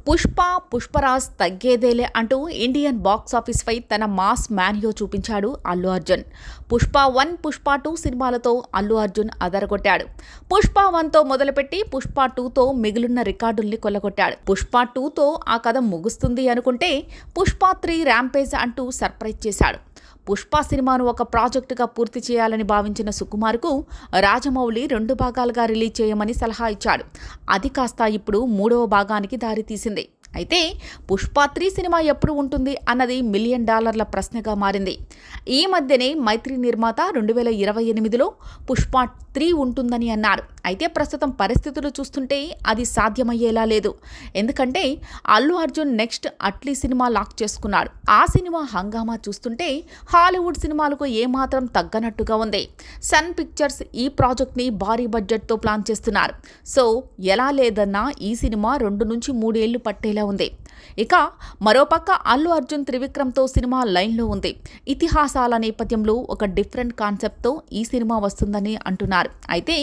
పుష్ప, పుష్పరాజ్ తగ్గేదేలే అంటూ Indian box ఆఫీస్పై తన మాస్ మ్యానియో చూపించాడు అల్లు అర్జున్. పుష్ప 1, పుష్ప 2 సినిమాలతో అల్లు అర్జున్ అదరగొట్టాడు. పుష్ప 1తో మొదలుపెట్టి పుష్ప 2తో మిగిలిన రికార్డుల్ని కొల్లగొట్టాడు. పుష్ప 2తో ఆ కథ ముగుస్తుంది అనుకుంటే పుష్ప 3 ర్యాంపేజ్ అంటూ సర్ప్రైజ్ చేశాడు. పుష్ప సినిమాను ఒక ప్రాజెక్టుగా పూర్తి చేయాలని భావించిన సుకుమార్కు రాజమౌళి 2 భాగాలుగా రిలీజ్ చేయమని సలహా ఇచ్చాడు. అది కాస్త ఇప్పుడు 3వ భాగానికి దారితీసింది. అయితే పుష్ప 3 సినిమా ఎప్పుడు ఉంటుంది అన్నది $1 మిలియన్ ప్రశ్నగా మారింది. ఈ మధ్యనే మైత్రి నిర్మాత 2028లో పుష్ప 3 ఉంటుందని అన్నారు. అయితే ప్రస్తుతం పరిస్థితులు చూస్తుంటే అది సాధ్యమయ్యేలా లేదు. ఎందుకంటే అల్లు అర్జున్ నెక్స్ట్ అట్లీ సినిమా లాక్ చేసుకున్నాడు. ఆ సినిమా హంగామా చూస్తుంటే హాలీవుడ్ సినిమాలకు ఏమాత్రం తగ్గనట్టుగా ఉంది. సన్ పిక్చర్స్ ఈ ప్రాజెక్ట్ని భారీ బడ్జెట్తో ప్లాన్ చేస్తున్నారు. సో ఎలా లేదన్నా ఈ సినిమా 2 నుంచి 3 ఏళ్లు పట్టేలా ఉంది. ఇక మరోపక్క అల్లు అర్జున్ త్రివిక్రమ్తో సినిమా లైన్లో ఉంది. ఇతిహాసాల నేపథ్యంలో ఒక డిఫరెంట్ కాన్సెప్ట్తో ఈ సినిమా వస్తుందని అంటున్నారు. అయితే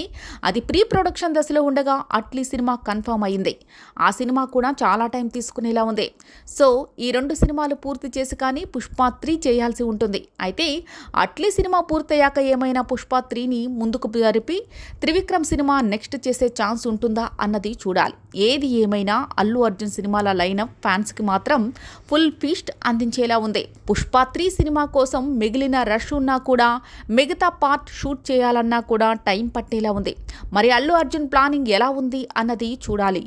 అది ప్రీ ప్రొడక్షన్ దశలో ఉండగా అట్లీ సినిమా కన్ఫర్మ్ అయింది. ఆ సినిమా కూడా చాలా టైం తీసుకునేలా ఉంది. సో ఈ 2 సినిమాలు పూర్తి చేసి కానీ పుష్ప 3 చేయాల్సి ఉంటుంది. అయితే అట్లీ సినిమా పూర్తయ్యాక ఏమైనా పుష్ప 3ని ముందుకు జరిపి త్రివిక్రమ్ సినిమా నెక్స్ట్ చేసే ఛాన్స్ ఉంటుందా అన్నది చూడాలి. ఏది ఏమైనా అల్లు అర్జున్ సినిమాల లైనప్ ఫ్యాన్స్కి మాత్రం ఫుల్ ఫీస్ట్ అందించేలా ఉంది. పుష్ప 3 సినిమా కోసం మిగిలిన రష్ ఉన్నా కూడా మిగతా పార్ట్ షూట్ చేయాలన్నా కూడా టైం పట్టేలా ఉంది. మరి అల్లు అర్జున్ ప్లానింగ్ ఎలా ఉంది అన్నది చూడాలి.